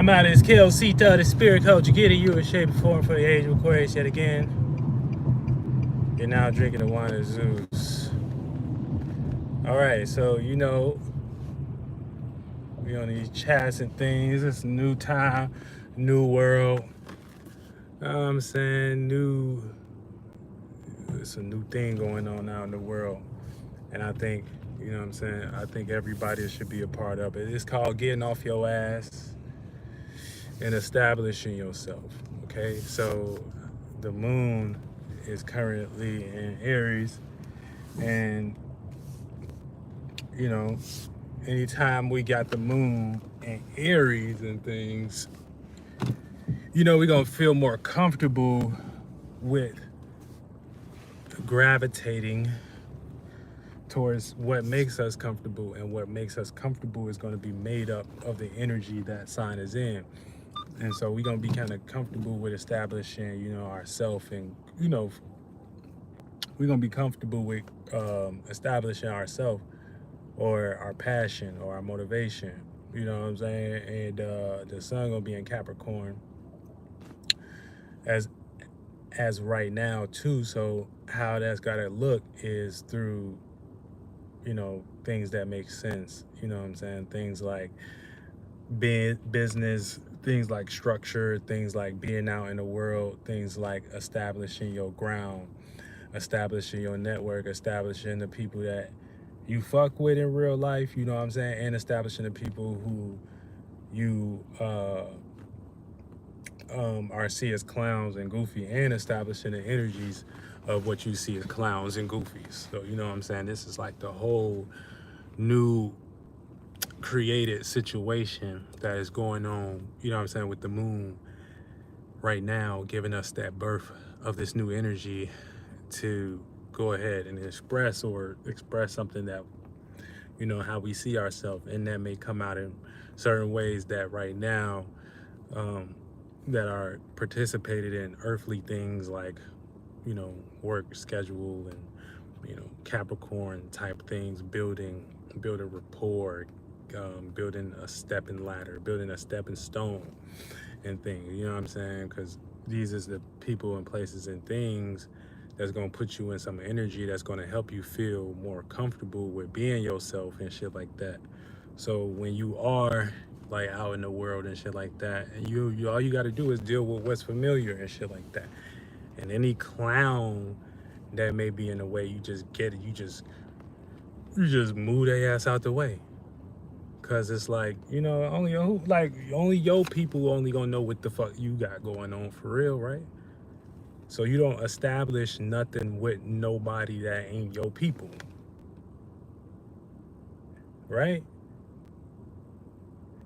I'm out of this Calez, the spirit coach. You get it, you in shape and form for the age of Aquarius yet again. You're now drinking the wine of Zeus. Alright, so we on these chats and things. It's a new time, new world. You know what I'm saying? It's a new thing going on now in the world. And I think, you know what I'm saying, I think everybody should be a part of it. It's called getting off your ass and establishing yourself. Okay, so the moon is currently in Aries, and anytime we got the moon in Aries and things, we're gonna feel more comfortable with gravitating towards what makes us comfortable, and what makes us comfortable is going to be made up of the energy that sign is in. And so we're going to be kind of comfortable with establishing ourself, and we're going to be comfortable with establishing ourself, or our passion, or our motivation, you know what I'm saying. And the sun going to be in Capricorn as right now too. So how that's got to look is through things that make sense, you know what I'm saying? Things like business, things like structure, things like being out in the world, things like establishing your ground, establishing your network, establishing the people that you fuck with in real life, you know what I'm saying? And establishing the people who you are see as clowns and goofy, and establishing the energies of what you see as clowns and goofies. So you know what I'm saying? This is like the whole new created situation that is going on, you know what I'm saying, with the moon right now, giving us that birth of this new energy to go ahead and express something that, how we see ourselves. And that may come out in certain ways that right now that are participated in earthly things, like work schedule and Capricorn type things, building rapport, building a stepping ladder, building a stepping stone and things, you know what I'm saying? Because these is the people and places and things that's going to put you in some energy that's going to help you feel more comfortable with being yourself and shit like that. So when you are like out in the world and shit like that, and you all you got to do is deal with what's familiar and shit like that. And any clown that may be in the way, you just get it. You just move their ass out the way. Cause it's like, only your people only gonna know what the fuck you got going on for real, right? So you don't establish nothing with nobody that ain't your people, right?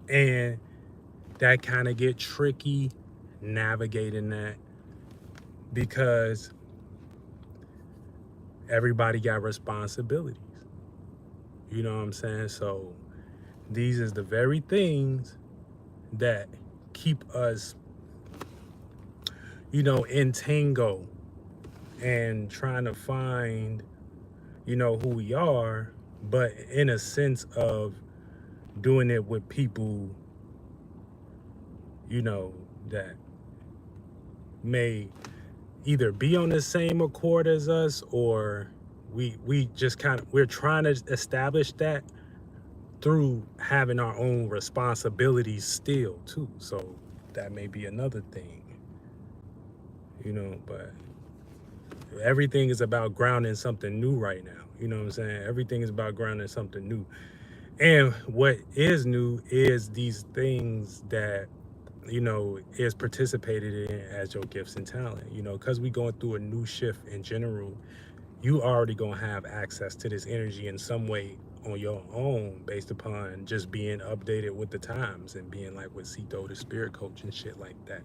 And that kind of get tricky navigating that, because everybody got responsibilities. You know what I'm saying? So these is the very things that keep us, in tango and trying to find, who we are, but in a sense of doing it with people, that may either be on the same accord as us, or we just we're trying to establish that through having our own responsibilities still too. So that may be another thing, but everything is about grounding something new right now. You know what I'm saying? Everything is about grounding something new. And what is new is these things that, is participated in as your gifts and talent, because we going through a new shift in general. You already gonna have access to this energy in some way on your own, based upon just being updated with the times and being like with Cito, the spirit coach and shit like that.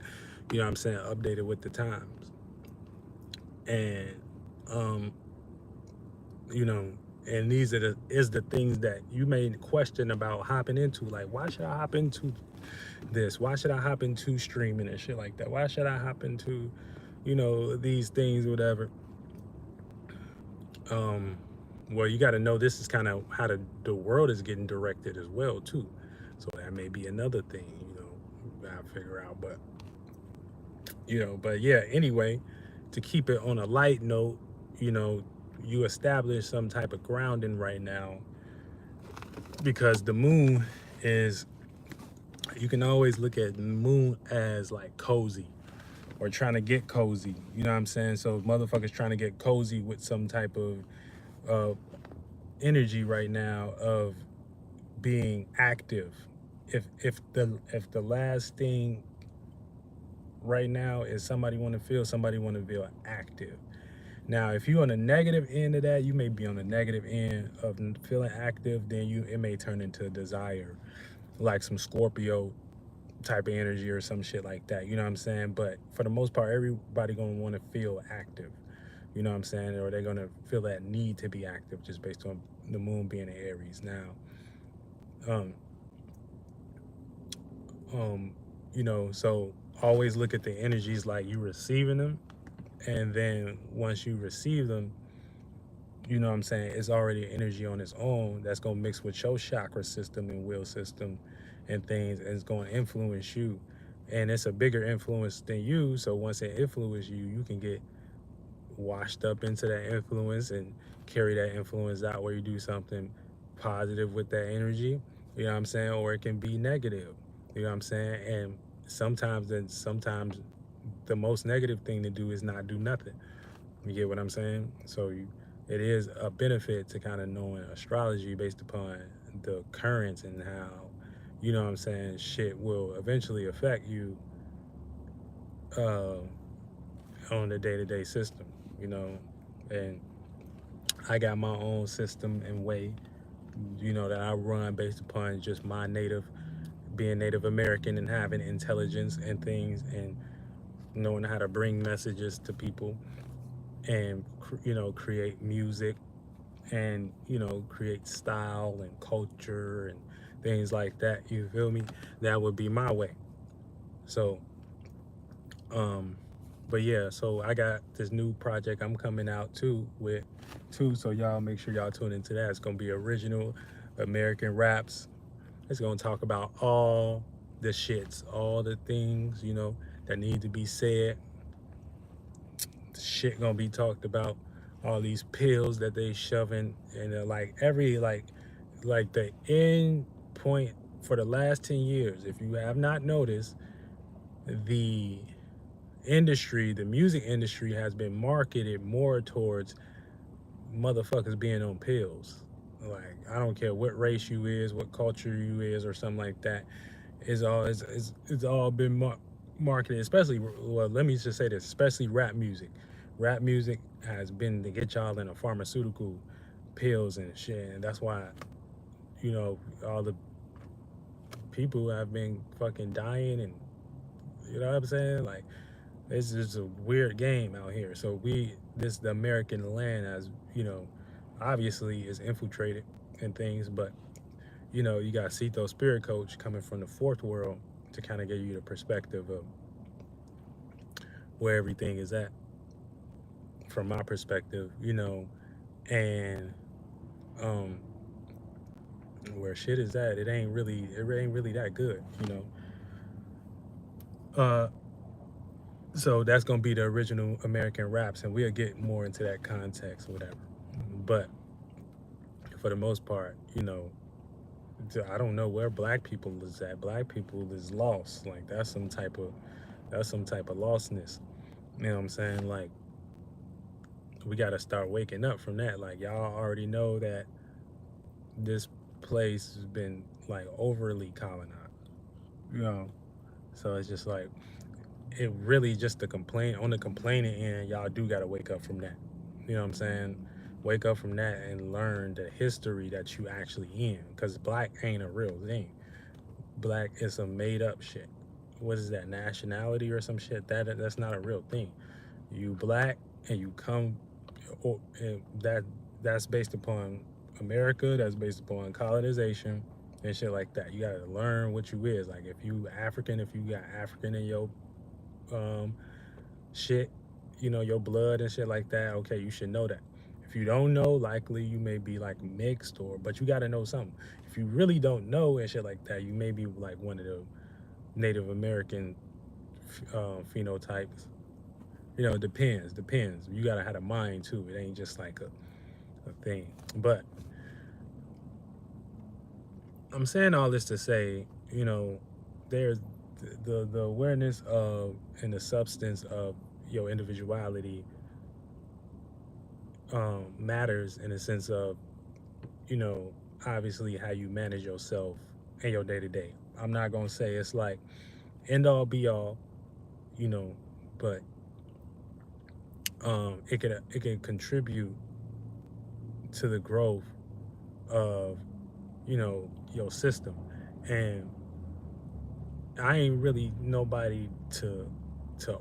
You know what I'm saying? Updated with the times. And and these are the things that you may question about hopping into. Like, why should I hop into this? Why should I hop into streaming and shit like that? Why should I hop into, these things, whatever? Well, you got to know this is kind of how the world is getting directed as well too. So that may be another thing, gotta figure out. But but yeah, anyway, to keep it on a light note, you know, you establish some type of grounding right now because the moon is, you can always look at the moon as like cozy or trying to get cozy. You know what I'm saying? So motherfuckers trying to get cozy with some type of uh, energy right now of being active. If the last thing right now is somebody want to feel active. Now, if you're on the negative end of that, you may be on the negative end of feeling active. Then it may turn into desire, like some Scorpio type of energy or some shit like that. You know what I'm saying? But for the most part, everybody gonna want to feel active. You know what I'm saying? Or they're gonna feel that need to be active just based on the moon being in Aries. Now, um, um, so always look at the energies like you receiving them, and then once you receive them, you know what I'm saying, it's already energy on its own that's gonna mix with your chakra system and will system and things, and it's gonna influence you. And it's a bigger influence than you. So once it influences you, you can get washed up into that influence and carry that influence out where you do something positive with that energy. You know what I'm saying? Or it can be negative. You know what I'm saying? And sometimes the most negative thing to do is not do nothing. You get what I'm saying? So it is a benefit to kind of knowing astrology based upon the currents and how, you know what I'm saying, shit will eventually affect you uh, on the day-to-day system, you know. And I got my own system and way, that I run based upon just my being Native American and having intelligence and things and knowing how to bring messages to people and, create music and, create style and culture and things like that. You feel me? That would be my way. So, but yeah, so I got this new project I'm coming out too. So y'all make sure y'all tune into that. It's gonna be original American raps. It's gonna talk about all the shits, all the things, that need to be said. The shit gonna be talked about. All these pills that they shoving and like like the end point for the last 10 years. If you have not noticed, the the music industry has been marketed more towards motherfuckers being on pills. Like, I don't care what race you is, what culture you is, or something like that. It's all been marketed, especially, well, let me just say this, especially rap music. Rap music has been to get y'all in a pharmaceutical pills and shit, and that's why, all the people have been fucking dying, and you know what I'm saying? Like, it's just a weird game out here. So the American land has, obviously is infiltrated and things, but you got Sito Spirit Coach coming from the fourth world to kind of give you the perspective of where everything is at from my perspective, and um where shit is at, it ain't really that good, Uh so that's gonna be the original American raps, and we'll get more into that context or whatever. But for the most part, I don't know where black people is at. Black people is lost. Like, that's some type of lostness. You know what I'm saying? Like, we gotta start waking up from that. Like, y'all already know that this place has been like overly colonized. You know, so it's just like, it really just on the complaining end, y'all do gotta wake up from that. You know what I'm saying? Wake up from that and learn the history that you actually in. Because black ain't a real thing. Black is some made up shit. What is that, nationality or some shit? That's not a real thing. You black and you come, and that's based upon America. That's based upon colonization and shit like that. You gotta learn what you is. Like, if you African, if you got African in your um shit, your blood and shit like that, okay, you should know that. If you don't know, likely you may be like mixed, but you gotta know something. If you really don't know and shit like that, you may be like one of the Native American phenotypes. You know, it depends. You gotta have a mind too. It ain't just like a thing. But I'm saying all this to say, you know, there's the awareness of and the substance of your individuality matters in the sense of, you know, obviously how you manage yourself in your day to day. I'm not gonna say it's like end all be all, you know, but it could contribute to the growth of, you know, your system. And I ain't really nobody to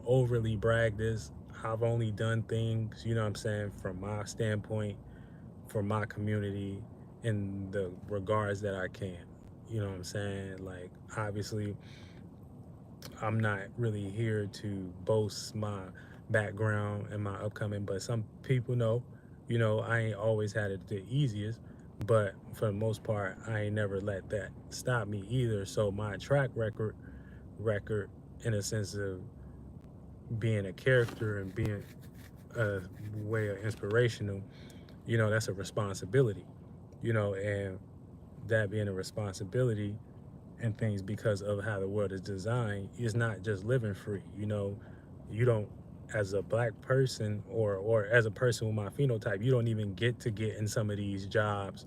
overly brag this. I've only done things, you know what I'm saying, from my standpoint, for my community in the regards that I can. You know what I'm saying? Like, obviously, I'm not really here to boast my background and my upcoming, but some people know, you know, I ain't always had it the easiest, but for the most part, I ain't never let that stop me either. So my track record in a sense of being a character and being a way of inspirational, you know, that's a responsibility, you know, and that being a responsibility and things because of how the world is designed is not just living free. You know, you don't, as a black person or as a person with my phenotype, you don't even get to get in some of these jobs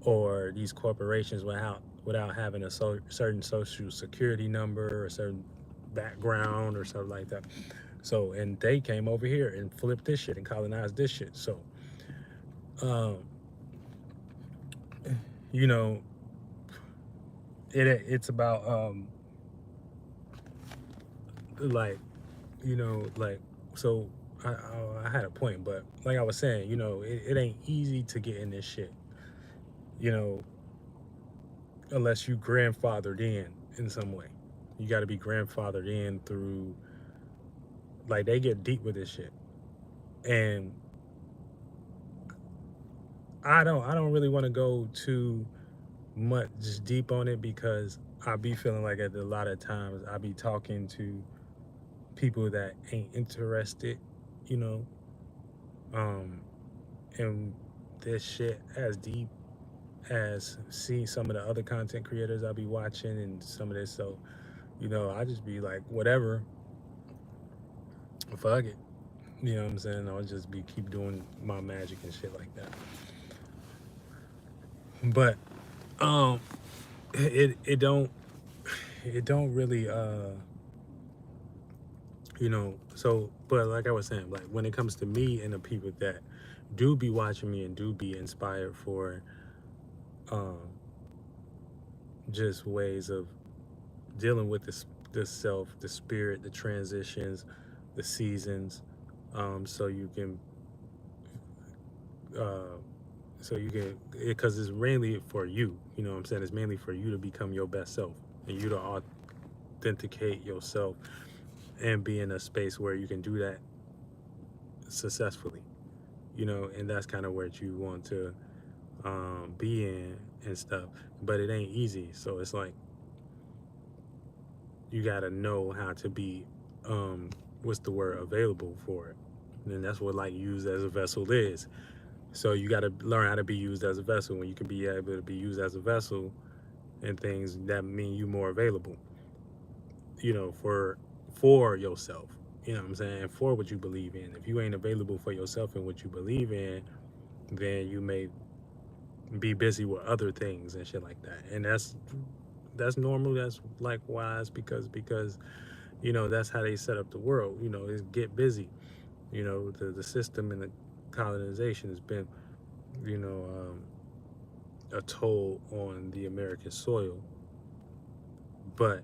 or these corporations without having a certain social security number or a certain background or something like that. So, and they came over here and flipped this shit and colonized this shit. So, um, you know, it's about like, you know, like, so I had a point, but like I was saying, you know, it ain't easy to get in this shit, you know, unless you grandfathered in some way. You got to be grandfathered in through, like, they get deep with this shit, and I don't really want to go too much just deep on it because I be feeling like at a lot of times I be talking to people that ain't interested, you know, um, and this shit as deep as see some of the other content creators I be watching and some of this. So, you know, I just be like, whatever, fuck it. You know what I'm saying? I'll just be keep doing my magic and shit like that. But um, it don't really you know, so but like I was saying, like when it comes to me and the people that do be watching me and do be inspired for um just ways of dealing with the self, the spirit, the transitions, the seasons, so you can uh so you can, because it's mainly for you, you know what I'm saying, it's mainly for you to become your best self and you to authenticate yourself and be in a space where you can do that successfully, you know, and that's kind of where you want to be in and stuff, but it ain't easy. So it's like you got to know how to be what's the word, available for it, and that's what like used as a vessel is. So you got to learn how to be used as a vessel. When you can be able to be used as a vessel and things, that mean you more available, you know, for yourself, you know what I'm saying, for what you believe in. If you ain't available for yourself and what you believe in, then you may be busy with other things and shit like that, and that's normal. That's likewise because you know that's how they set up the world, you know, is get busy. You know, the system and the colonization has been, you know, a toll on the American soil, but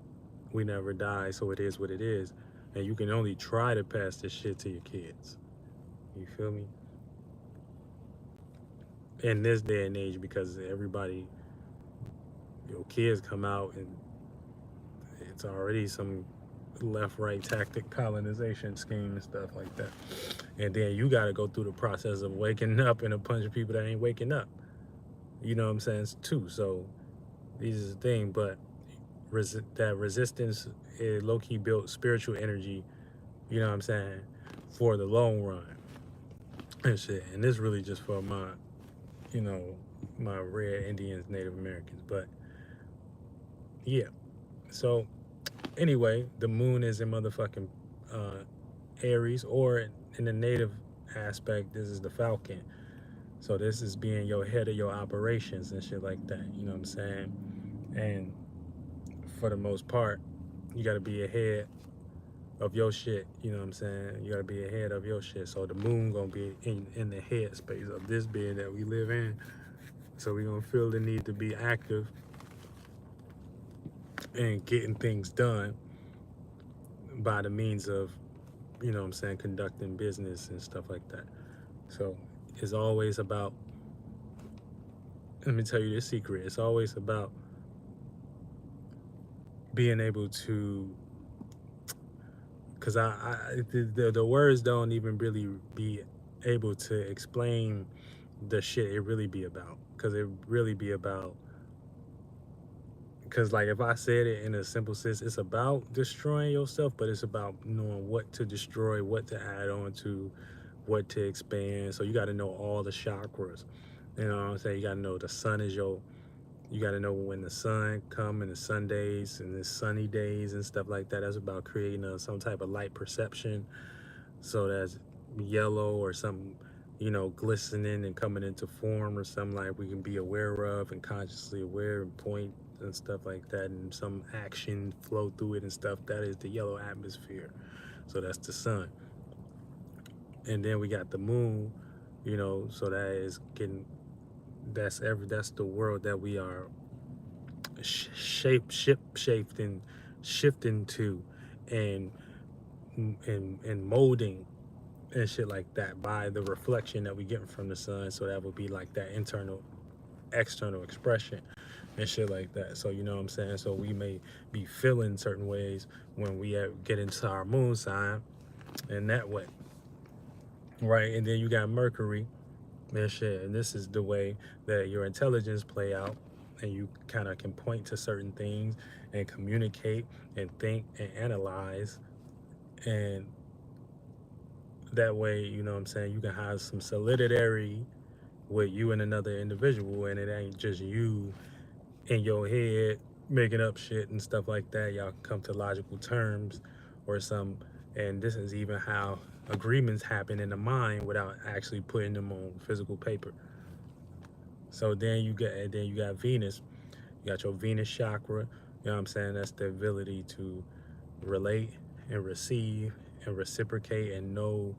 we never die, so it is what it is, and you can only try to pass this shit to your kids, you feel me, in this day and age, because everybody, your kids come out and it's already some left right tactic colonization scheme and stuff like that, and then you got to go through the process of waking up and a bunch of people that ain't waking up, you know what I'm saying, too. So these is the thing, but that resistance is low-key built spiritual energy, you know what I'm saying, for the long run and shit. And this really just for my, you know, my red Indians, Native Americans. But yeah, so anyway, the moon is in motherfucking Aries, or in the native aspect, this is the Falcon. So this is being your head of your operations and shit like that. You know what I'm saying? And for the most part, you got to be ahead of your shit. You know what I'm saying? You got to be ahead of your shit. So the moon gonna be in the head space of this being that we live in. So we gonna feel the need to be active and getting things done by the means of, you know what I'm saying, conducting business and stuff like that. So it's always about, let me tell you this secret, it's always about being able to, because the words don't even really be able to explain the shit it really be about. Because it really be about, because like if I said it in a simple sense, it's about destroying yourself, but it's about knowing what to destroy, what to add on to, what to expand. So you got to know all the chakras. You know what I'm saying? You got to know the sun is your, you got to know when the sun come and the sun days and the sunny days and stuff like that. That's about creating some type of light perception. So that's yellow or something, you know, glistening and coming into form, or something like we can be aware of and consciously aware and point and stuff like that, and some action flow through it and stuff. That is the yellow atmosphere. So that's the sun. And then we got the moon, you know, so that is getting, that's the world that we are shaped and shifting to, and molding and shit like that by the reflection that we get from the sun. So that would be like that internal external expression and shit like that. So you know what I'm saying? So we may be feeling certain ways when we get into our moon sign in that way, right? And then you got Mercury and shit, and this is the way that your intelligence play out, and you kind of can point to certain things and communicate and think and analyze, and that way, you know what I'm saying, you can have some solidarity with you and another individual, and it ain't just you in your head making up shit and stuff like that. Y'all can come to logical terms or some, and this is even how agreements happen in the mind without actually putting them on physical paper. So then you got Venus. You got your Venus chakra. You know what I'm saying? That's the ability to relate and receive and reciprocate and know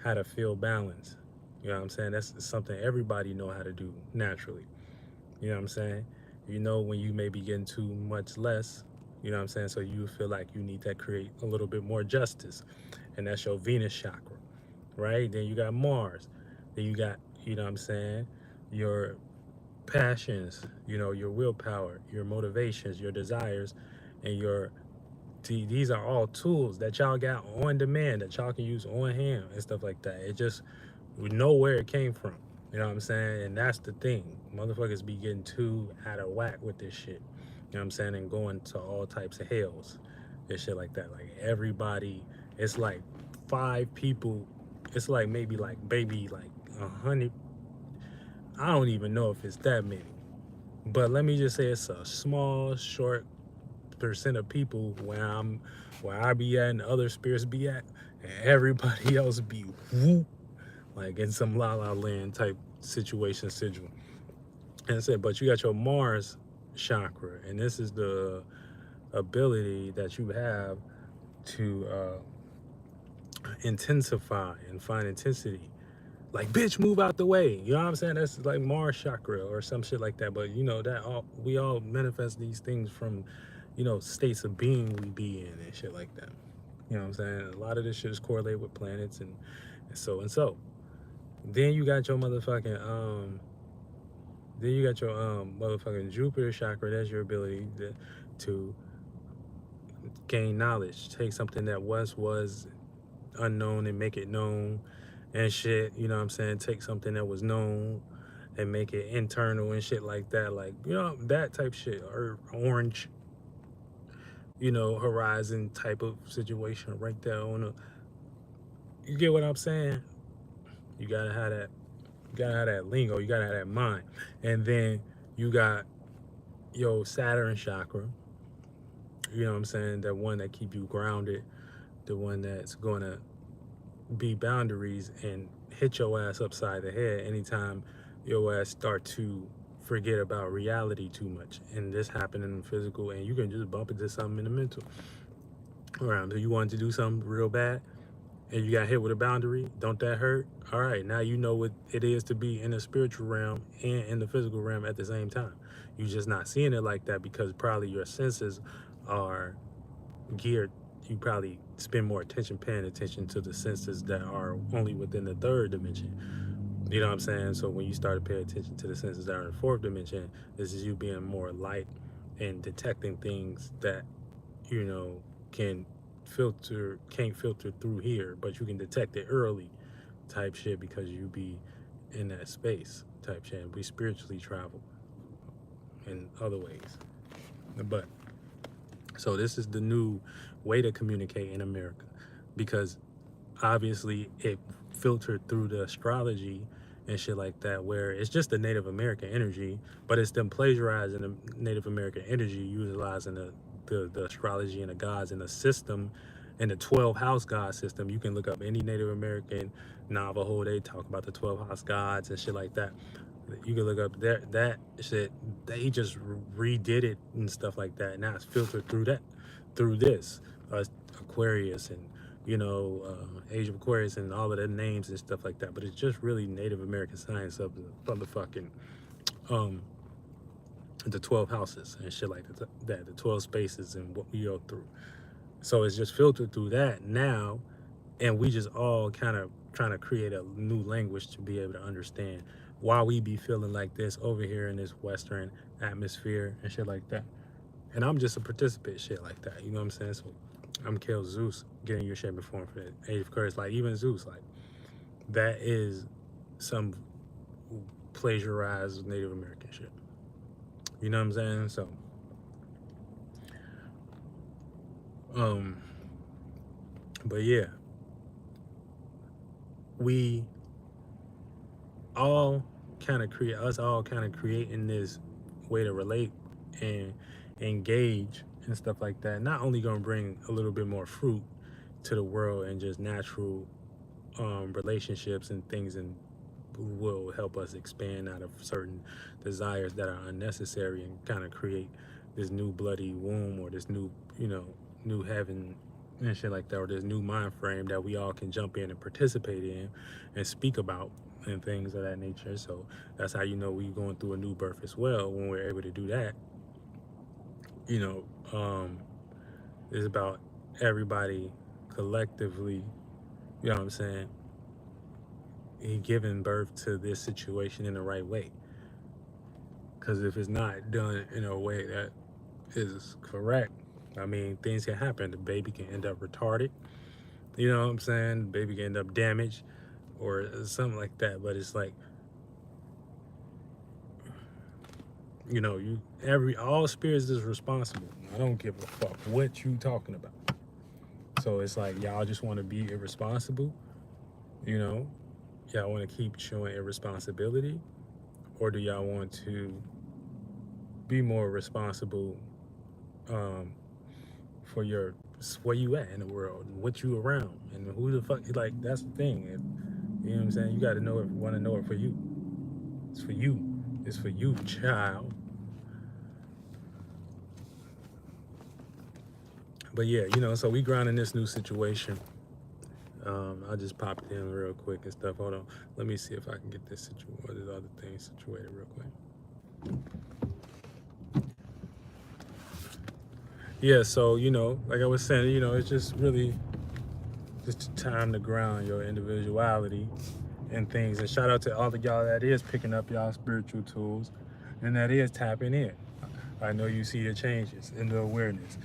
how to feel balance. You know what I'm saying? That's something everybody know how to do naturally. You know what I'm saying? You know when you may be getting too much less, you know what I'm saying? So you feel like you need to create a little bit more justice. And that's your Venus chakra, right? Then you got Mars. Then you got, you know what I'm saying, your passions, you know, your willpower, your motivations, your desires, and your, these are all tools that y'all got on demand that y'all can use on hand and stuff like that. It just, we know where it came from. You know what I'm saying? And that's the thing. Motherfuckers be getting too out of whack with this shit. You know what I'm saying? And going to all types of hells and shit like that. Like everybody, it's like 5 people. It's like maybe like 100. I don't even know if it's that many. But let me just say it's a small, short percent of people where I be at and other spirits be at, and everybody else be whoop, like in some La La Land type situation sigil. And I said, but you got your Mars chakra, and this is the ability that you have to intensify and find intensity. Like, bitch, move out the way. You know what I'm saying? That's like Mars chakra or some shit like that. But you know that we all manifest these things from, you know, states of being we be in and shit like that. You know what I'm saying? A lot of this shit is correlated with planets and so and so. Then you got your motherfucking motherfucking Jupiter chakra. That's your ability to gain knowledge. Take something that once was unknown and make it known and shit. You know what I'm saying? Take something that was known and make it internal and shit like that. Like, you know, that type shit. Or orange horizon type of situation right there on a, you get what I'm saying? You gotta have that, you gotta have that lingo, you gotta have that mind. And then you got your Saturn chakra, you know what I'm saying? That one that keep you grounded, the one that's gonna be boundaries and hit your ass upside the head anytime your ass start to forget about reality too much. And this happened in the physical, and you can just bump into something in the mental. Around, so you wanted to do something real bad, and you got hit with a boundary. Don't that hurt? All right, now you know what it is to be in the spiritual realm and in the physical realm at the same time. You're just not seeing it like that because probably your senses are geared. You probably spend more attention paying attention to the senses that are only within the third dimension. You know what I'm saying? So when you start to pay attention to the senses that are in the fourth dimension, this is you being more light and detecting things that, can can't filter through here, but you can detect it early type shit because you be in that space type shit. We spiritually travel in other ways. But so this is the new way to communicate in America, because obviously it filtered through the astrology and shit like that, where it's just the Native American energy, but it's them plagiarizing the Native American energy, utilizing the astrology and the gods and the system and the 12 house god system. You can look up any Native American Navajo, they talk about the 12 house gods and shit like that. You can look up that shit. They just redid it and stuff like that. Now it's filtered through this Aquarius and Age of Aquarius and all of the names and stuff like that. But it's just really Native American science of the motherfucking the 12 houses and shit like that, the 12 spaces and what we go through. So it's just filtered through that now, and we just all kind of trying to create a new language to be able to understand why we be feeling like this over here in this Western atmosphere and shit like that. And I'm just a participant shit like that, you know what I'm saying? So I'm Kale Zeus, getting your shit before for the Age of Courage. Like even Zeus, like that is some plagiarized Native American shit. You know what I'm saying? So but yeah, we all kind of creating this way to relate and engage and stuff like that. Not only gonna bring a little bit more fruit to the world and just natural relationships and things, and will help us expand out of certain desires that are unnecessary and kind of create this new bloody womb or this new new heaven and shit like that, or this new mind frame that we all can jump in and participate in and speak about and things of that nature. So that's how we going through a new birth as well when we're able to do that. It's about everybody collectively, you know what I'm saying, giving birth to this situation in the right way. Because if it's not done in a way that is correct, I mean, things can happen. The baby can end up retarded, you know what I'm saying? The baby can end up damaged or something like that. But it's like, all spirits is responsible. I don't give a fuck what you talking about. So it's like, y'all just want to be irresponsible, y'all want to keep showing irresponsibility, or do y'all want to be more responsible for where you at in the world and what you around and who the fuck, like, that's the thing. You know what I'm saying? You got to want to know it for you. It's for you. It's for you, child. But yeah, so we grounding this new situation. I just popped in real quick and stuff. Hold on. Let me see if I can get this other thing situated real quick. Yeah, so, like I was saying, it's just really just a time to ground your individuality and things. And shout out to all of y'all that is picking up y'all spiritual tools and that is tapping in. I know you see the changes in the awareness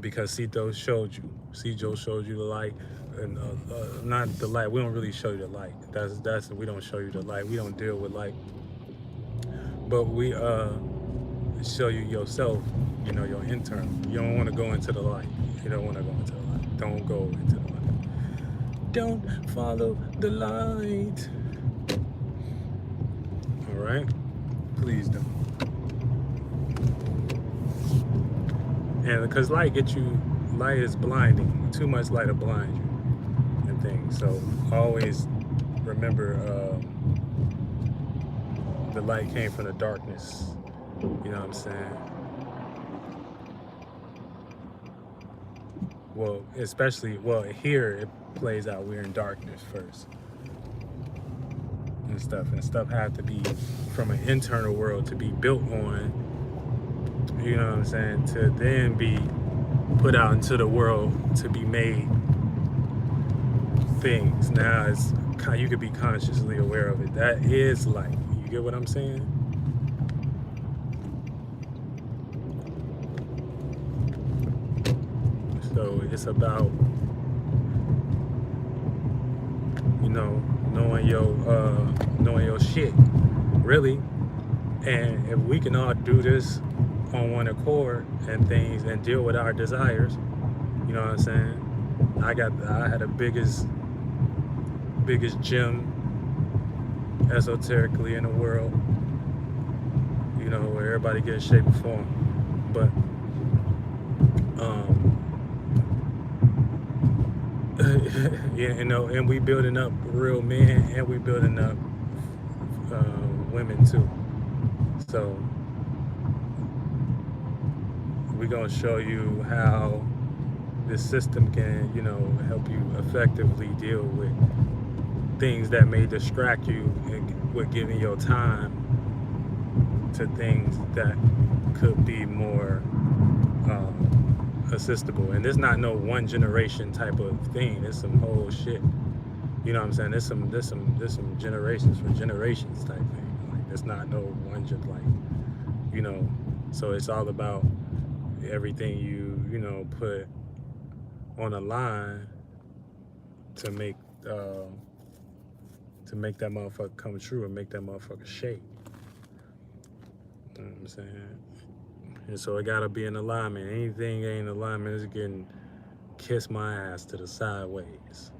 because Cito showed you. Cito showed you the light, and not the light. We don't really show you the light. That's we don't show you the light. We don't deal with light, but we show you yourself you know, your internal. You don't want to go into the light. You don't want to go into the light. Don't go into the light. Don't follow the light. All right? Please don't. And because light is blinding. Too much light will blind you and things. So always remember the light came from the darkness. You know what I'm saying? Well, especially, here it plays out. We're in darkness first. And stuff had to be from an internal world to be built on, you know what I'm saying, to then be put out into the world to be made things. Now you could be consciously aware of it. That is light. You get what I'm saying? So it's about, you know, knowing your shit, really. And if we can all do this on one accord and things and deal with our desires, you know what I'm saying? I had the biggest gym esoterically in the world, you know, where everybody gets shape and form. But yeah, you know, and we building up real men, and we building up women too. So we're gonna show you how this system can, you know, help you effectively deal with things that may distract you with giving your time to things that could be more assistable. And there's not no one generation type of thing. There's some whole shit. You know what I'm saying? There's some generations for generations type thing. Like there's not no one just like, you know. So it's all about everything you know, put on a line to make that motherfucker come true and make that motherfucker shake. You know what I'm saying? And so it gotta be in alignment. Anything ain't in alignment is getting kiss my ass to the sideways.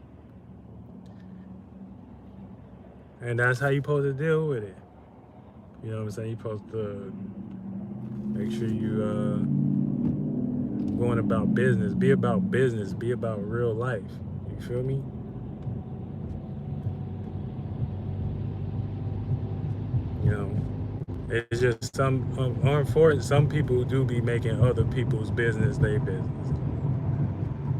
And that's how you supposed to deal with it. You know what I'm saying? You supposed to make sure you going about business. Be about business. Be about real life. You feel me? You know, it's just some people do be making other people's business their business.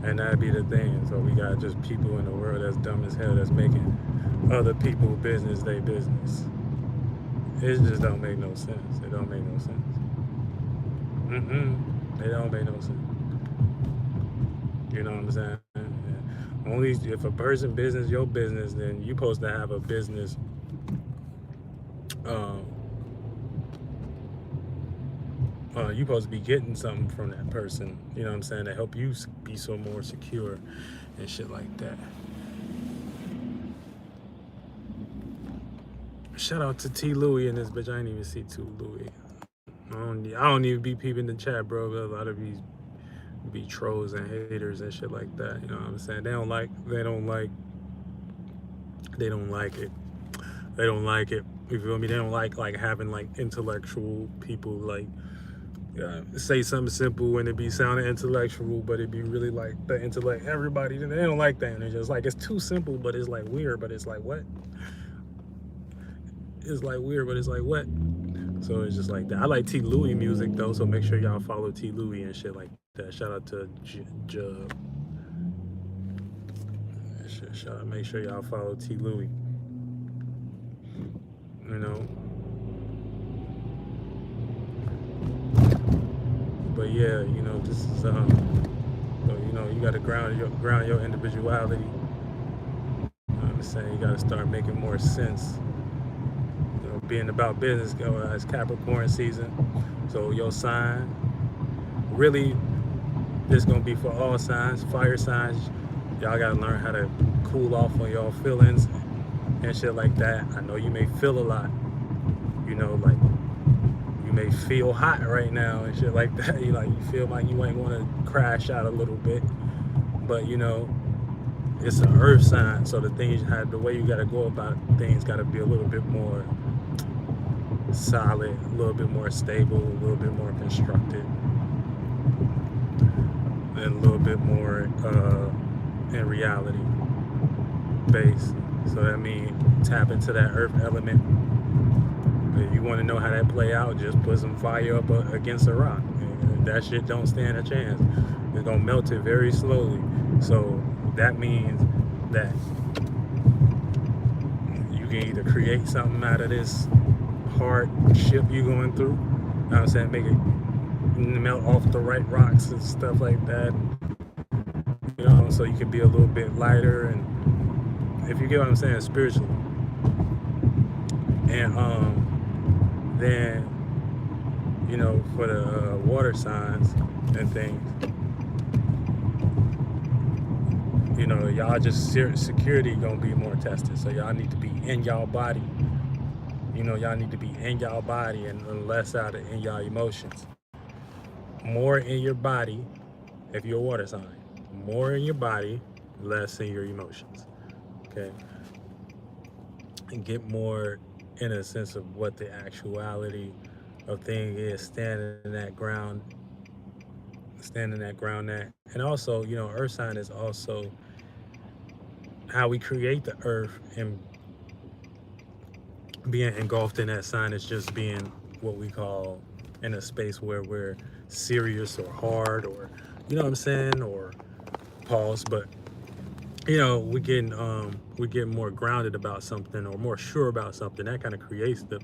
And that'd be the thing. So we got just people in the world that's dumb as hell that's making other people's business their business. It just don't make no sense. It don't make no sense. It don't make no sense. You know what I'm saying? Only if a person business your business, then you supposed to have a business you supposed to be getting something from that person, you know what I'm saying, to help you be so more secure and shit like that. Shout out to T. Louie in this bitch. I ain't even see T. Louie. I don't even be peeping the chat, bro. A lot of these be trolls and haters and shit like that. You know what I'm saying? They don't like it. They don't like it. You feel me? They don't like having like intellectual people like say something simple and it be sounding intellectual, but it be really like the intellect. Everybody, they don't like that. And it's just like, it's too simple, but it's like weird, but it's like what? It's like weird, but it's like what? So it's just like that. I like T. Louie music though, so make sure y'all follow T. Louie and shit like that. Shout out to make sure y'all follow T. Louie. You know. But yeah, you know, this is so, you know, you gotta ground your individuality. You know what I'm saying? You gotta start making more sense. You know, being about business, it's Capricorn season. So your sign, really, this gonna be for all signs, fire signs. Y'all gotta learn how to cool off on y'all feelings and shit like that. I know you may feel a lot, you know, like you may feel hot right now and shit like that. You feel like you might want to crash out a little bit, but it's an earth sign, so the way you got to go about things got to be a little bit more solid, a little bit more stable, a little bit more constructed, and a little bit more in reality based. So that means tap into that earth element. If you want to know how that play out, just put some fire up against a rock. And that shit don't stand a chance. It's gonna melt it very slowly. So that means that you can either create something out of this hardship you're going through. You know what I'm saying? Make it melt off the right rocks and stuff like that. So you can be a little bit lighter, and if you get what I'm saying, spiritually. And then for the water signs and things, y'all just security gonna be more tested. So y'all need to be in y'all body. Y'all need to be in y'all body and less out in y'all emotions. More in your body if you're a water sign. More in your body, less in your emotions. Okay? And get more in a sense of what the actuality of thing is, standing in that ground that. And also, earth sign is also how we create the earth, and being engulfed in that sign is just being what we call in a space where we're serious or hard, or you know what I'm saying, or pause, but we get more grounded about something or more sure about something. That kind of creates the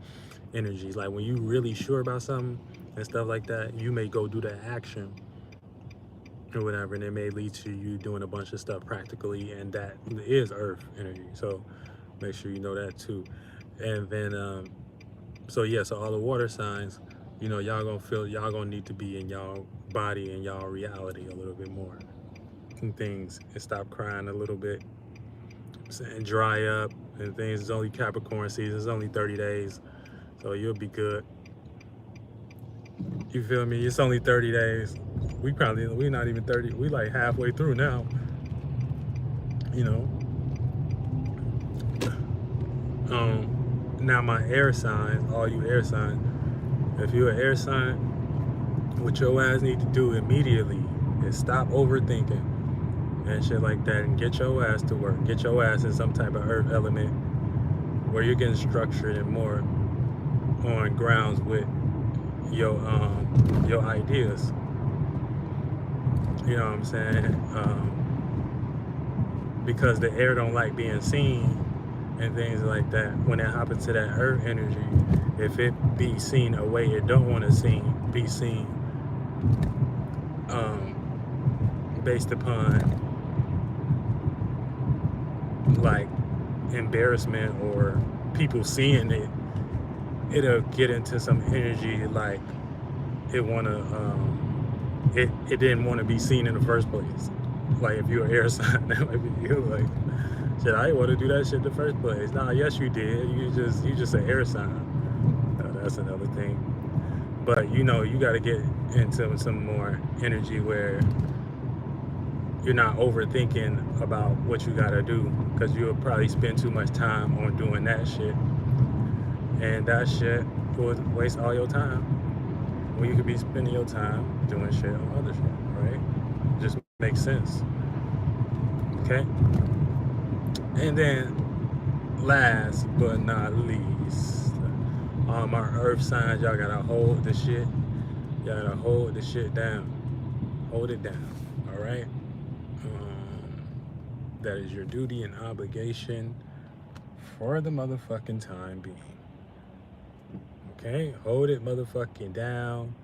energies. Like when you really sure about something and stuff like that, you may go do that action or whatever, and it may lead to you doing a bunch of stuff practically, and that is earth energy. So make sure you know that too. And then so all the water signs, y'all gonna need to be in y'all body and y'all reality a little bit more and things, and stop crying a little bit and dry up and things. It's only Capricorn season, it's only 30 days, so you'll be good. You feel me? It's only 30 days. We're not even 30, we like halfway through now. Now my air signs, all you air signs, if you're an air sign, what your ass need to do immediately is stop overthinking and shit like that, and get your ass to work. Get your ass in some type of earth element where you're getting structured and more on grounds with your ideas. You know what I'm saying? Because the air don't like being seen and things like that. When it happens to that earth energy, if it be seen a way it don't want to be seen, based upon like embarrassment or people seeing it, it'll get into some energy like it didn't want to be seen in the first place. Like if you're an air sign, that might be you. Like, shit, I didn't want to do that shit in the first place. Nah, yes you did. You just an air sign. That's another thing. But you got to get into some more energy where you're not overthinking about what you got to do, because you'll probably spend too much time on doing that shit, and that shit will waste all your time when you could be spending your time doing shit on other shit, right? Just makes sense. Okay? And then last but not least, all my earth signs, y'all gotta hold the shit. Y'all gotta hold the shit down. Hold it down. All right? That is your duty and obligation for the motherfucking time being. Okay? Hold it motherfucking down.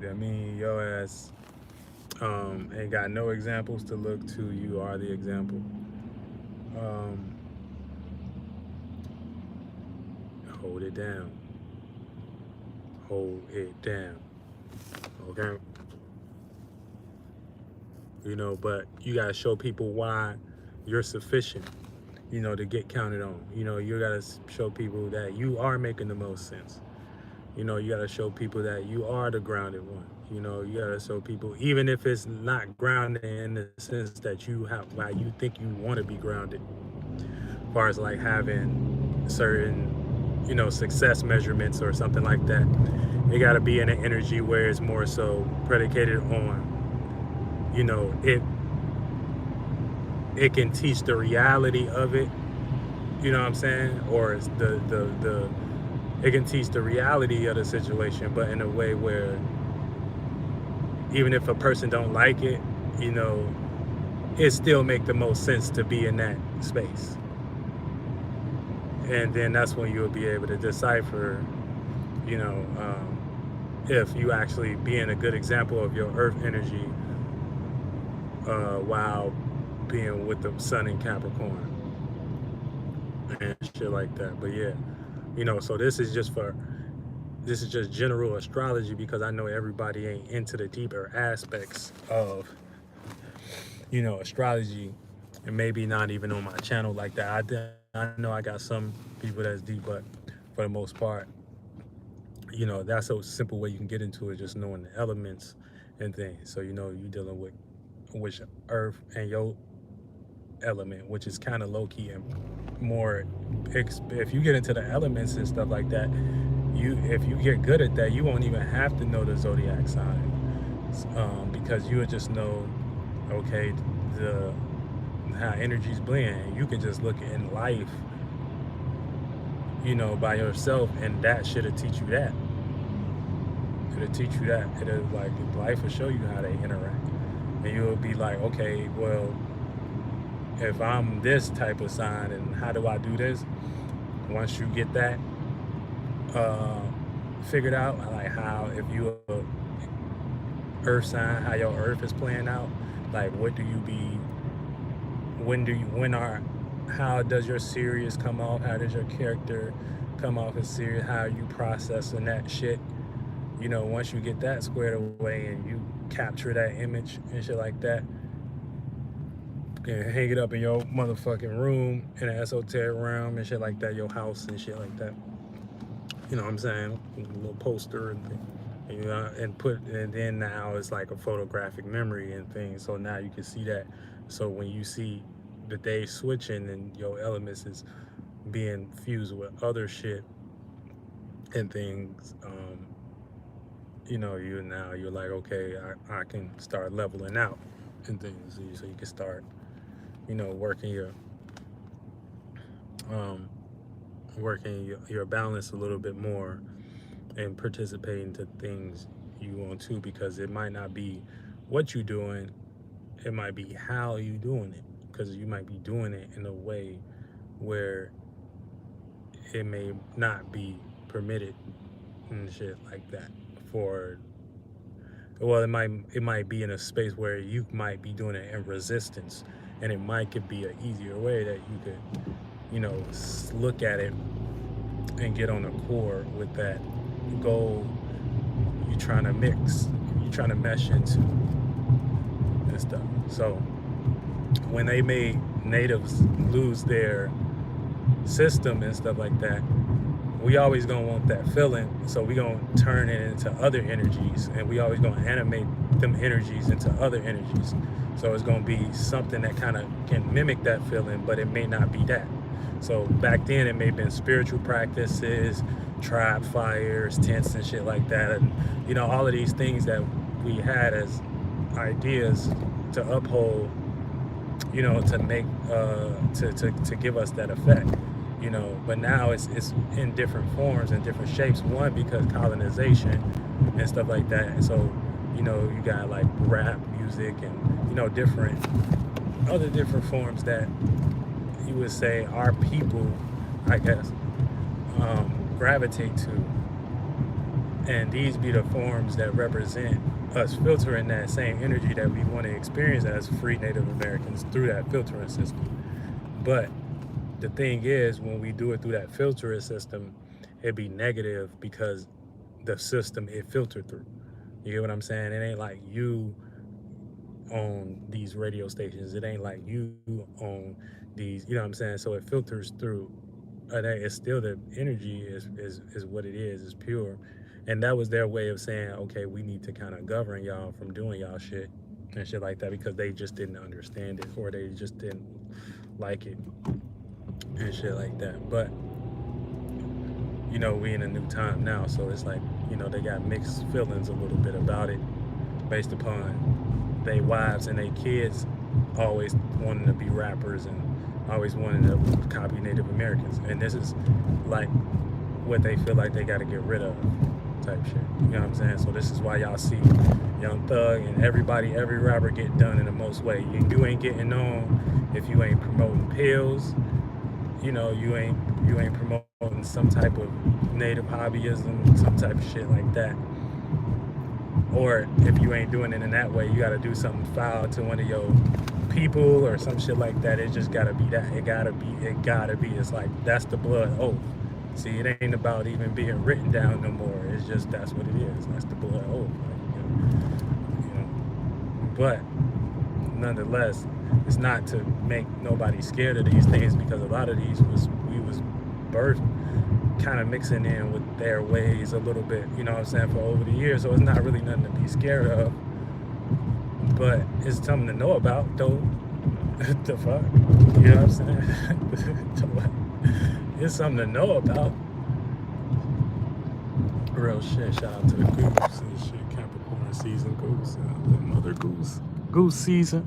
I mean, your ass ain't got no examples to look to. You are the example. Hold it down. Hold it down. Okay? But you gotta show people why you're sufficient, to get counted on. You gotta show people that you are making the most sense. You know, you got to show people that you are the grounded one. You know, you got to show people, even if it's not grounded in the sense that you have, why you think you want to be grounded, as far as like having certain, you know, success measurements or something like that. It got to be in an energy where it's more so predicated on, you know, it can teach the reality of it. You know what I'm saying? Or it's the it can teach the reality of the situation, but in a way where even if a person don't like it, you know, it still make the most sense to be in that space. And then that's when you'll be able to decipher, you know, if you actually being a good example of your earth energy while being with the sun in Capricorn and shit like that. But yeah, you know, so this is just general astrology because I know everybody ain't into the deeper aspects of, you know, astrology, and maybe not even on my channel like that. I know I got some people that's deep, but for the most part, you know, that's a simple way you can get into it, just knowing the elements and things. So you know, you dealing with which earth and your element, which is kind of low key and more. If you get into the elements and stuff like that, you if you get good at that, you won't even have to know the zodiac sign, because you would just know, okay, the how energies blend. You can just look in life, you know, by yourself, and that should teach you that. It'll teach you that. It'll like life will show you how they interact, and you'll be like, okay, well, if I'm this type of sign, and how do I do this? Once you get that uh, figured out, like how if you a earth sign, how your earth is playing out, like what do you be, when are, how does your Sirius come off? How does your character come off as Sirius? How are you processing that shit? You know, once you get that squared away and you capture that image and shit like that, you can hang it up in your motherfucking room in an esoteric realm and shit like that, your house and shit like that. You know what I'm saying? A little poster and you know, and put, and then now it's like a photographic memory and things. So now you can see that. So when you see the day switching and your elements is being fused with other shit and things, you know, you're like, okay, I can start leveling out and things. So you can start, you know, um, your balance a little bit more and participating to things you want to, because it might not be what you're doing, it might be how you doing it, because you might be doing it in a way where it may not be permitted and shit like that for, well, it might be in a space where you might be doing it in resistance, and it might could be an easier way that you could, you know, look at it and get on a core with that goal you trying to mix, you trying to mesh into and stuff. So when they made natives lose their system and stuff like that, we always gonna want that feeling, so we gonna turn it into other energies, and we always gonna animate them energies into other energies. So it's gonna be something that kind of can mimic that feeling, but it may not be that. So back then it may have been spiritual practices, tribe fires, tents and shit like that, and you know, all of these things that we had as ideas to uphold, you know, to make to give us that effect, you know. But now it's in different forms and different shapes. One, because colonization and stuff like that. And so, you know, you got like rap music and, you know, different other different forms that you would say our people, I guess, gravitate to, and these be the forms that represent us filtering that same energy that we want to experience as free Native Americans through that filtering system. But the thing is, when we do it through that filtering system, it'd be negative because the system it filtered through. You get what I'm saying? It ain't like you own these radio stations. It ain't like you own these, you know what I'm saying? So it filters through. It's still, the energy is what it is. It's pure. And that was their way of saying, okay, we need to kind of govern y'all from doing y'all shit and shit like that, because they just didn't understand it, or they just didn't like it and shit like that. But we in a new time now, so it's like, they got mixed feelings a little bit about it, based upon they wives and they kids always wanting to be rappers and always wanting to copy Native Americans, and this is like what they feel like they got to get rid of, type shit. You know what I'm saying? So this is why y'all see Young Thug and every rapper get done in the most way. You ain't getting known if you ain't promoting pills. You ain't promoting some type of native hobbyism, some type of shit like that. Or if you ain't doing it in that way, you got to do something foul to one of your people or some shit like that. It just gotta be that. It gotta be. It's like, that's the blood oath. See, it ain't about even being written down no more. It's just, that's what it is. That's the blood oath. But nonetheless, it's not to make nobody scared of these things, because a lot of these we was birthed kind of mixing in with their ways a little bit, you know what I'm saying, for over the years. So it's not really nothing to be scared of. But it's something to know about, though. The fuck? You know what I'm saying? It's something to know about. Real shit. Shout out to the goose and shit. Capricorn season goose. Mother goose. Goose season.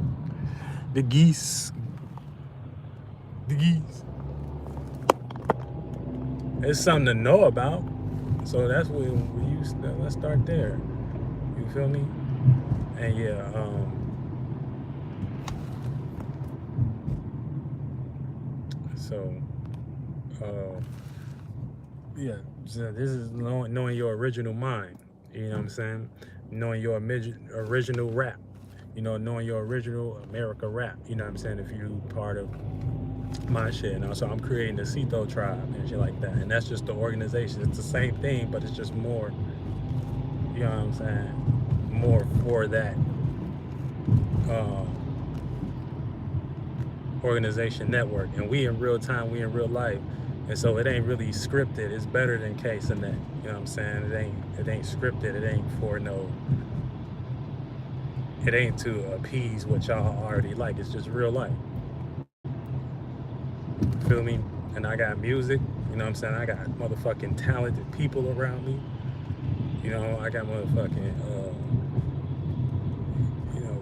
The geese. It's something to know about. So that's what we used to. Let's start there. You feel me? And yeah, yeah, so this is knowing your original mind. You know what I'm saying? Knowing your original rap. Knowing your original America rap. You know what I'm saying? If you part of my shit. So I'm creating the Cito tribe and shit like that. And that's just the organization. It's the same thing, but it's just more, you know what I'm saying? More for that organization network. And we in real time, we in real life. And so it ain't really scripted. It's better than Case and that. You know what I'm saying? It ain't scripted. It ain't for no. It ain't to appease what y'all already like. It's just real life. Feel me? And I got music. You know what I'm saying? I got motherfucking talented people around me. I got motherfucking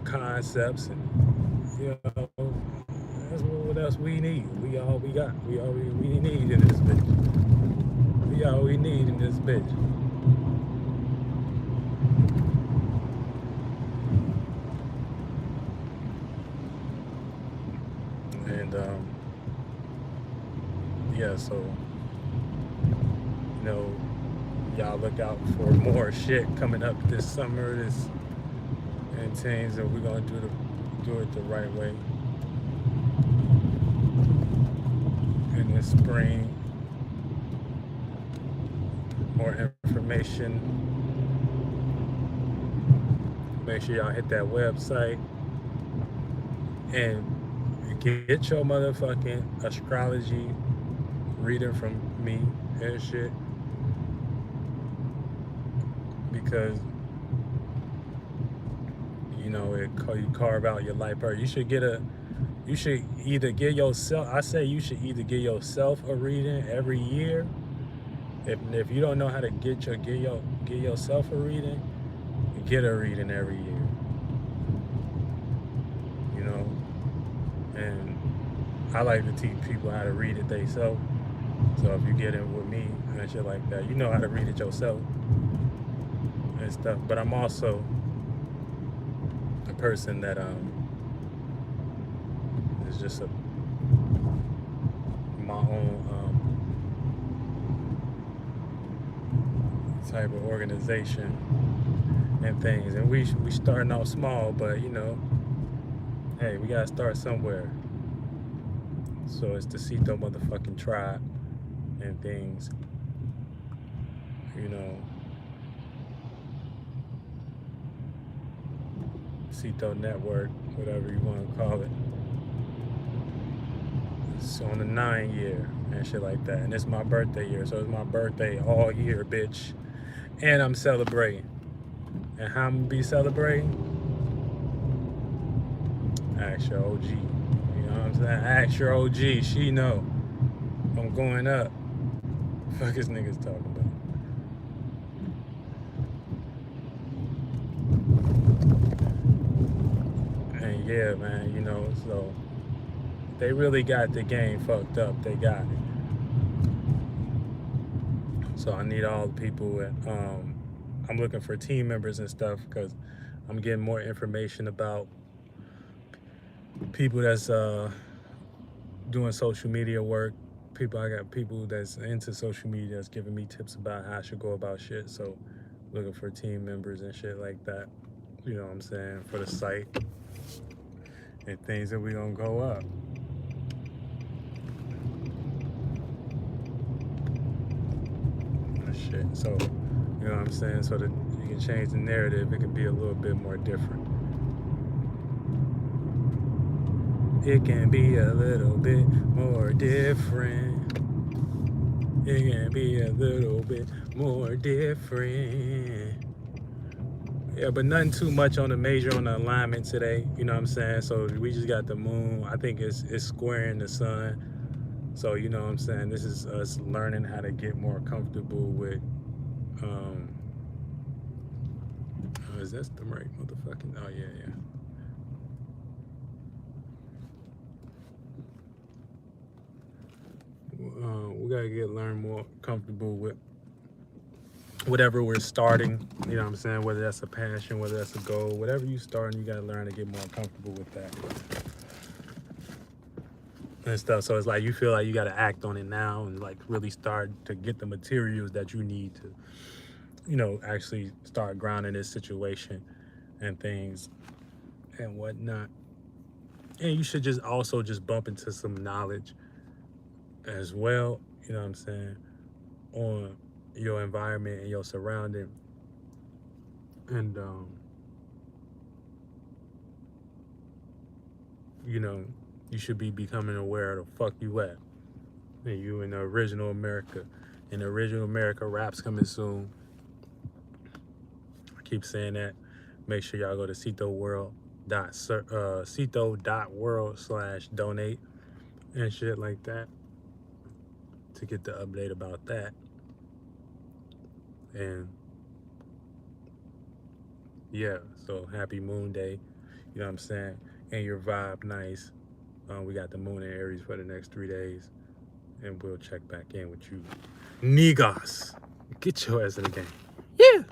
concepts, and that's what else we need. We all we got. We all we need in this bitch. We all we need in this bitch. And yeah, so y'all look out for more shit coming up this summer, and things that we're gonna do it the right way. In the spring, more information. Make sure y'all hit that website and get your motherfucking astrology reading from me and shit, because you carve out your life part. You should either give yourself. I say you should either give yourself a reading every year. If you don't know how to give yourself a reading, get a reading every year. And I like to teach people how to read it themselves. So if you get in with me and shit like that, you know how to read it yourself and stuff. But I'm also a person that is just my own type of organization and things. And we starting off small, but hey, we gotta start somewhere. So it's the Cito motherfucking tribe and things. Cito network, whatever you want to call it. It's on the 9 year and shit like that. And it's my birthday year, so it's my birthday all year, bitch. And I'm celebrating. And how I'm gonna be celebrating? Ask your OG. You know what I'm saying? Ask your OG. She know. I'm going up. Fuck is niggas talking about? And yeah, man, you know, so they really got the game fucked up. They got it. So I need all the people at, I'm looking for team members and stuff because I'm getting more information about people that's doing social media work. I got people that's into social media that's giving me tips about how I should go about shit. So looking for team members and shit like that. You know what I'm saying? For the site and things that we gonna go up. Shit. So, you know what I'm saying? So that you can change the narrative, it can be a little bit more different. It can be a little bit more different. It can be a little bit more different. Yeah, but nothing too much on the major on the alignment today. You know what I'm saying? So we just got the moon. I think it's squaring the sun. So you know what I'm saying? This is us learning how to get more comfortable with is that the right motherfucking? Oh yeah, yeah. We gotta learn more comfortable with whatever we're starting. You know what I'm saying? Whether that's a passion, whether that's a goal, whatever you starting, you gotta learn to get more comfortable with that and stuff. So it's like you feel like you gotta act on it now and like really start to get the materials that you need to, you know, actually start grounding this situation and things and whatnot. And you should just also just bump into some knowledge as well. You know what I'm saying? On your environment and your surrounding. And you know, you should be becoming aware of the fuck you at. And you in the original America. And the original America rap's coming soon. I keep saying that. Make sure y'all go to cito.world/donate and shit like that to get the update about that. And yeah, so happy Moon Day. You know what I'm saying? And your vibe nice. We got the moon in Aries for the next 3 days. And we'll check back in with you. Niggas. Get your ass in the game. Yeah.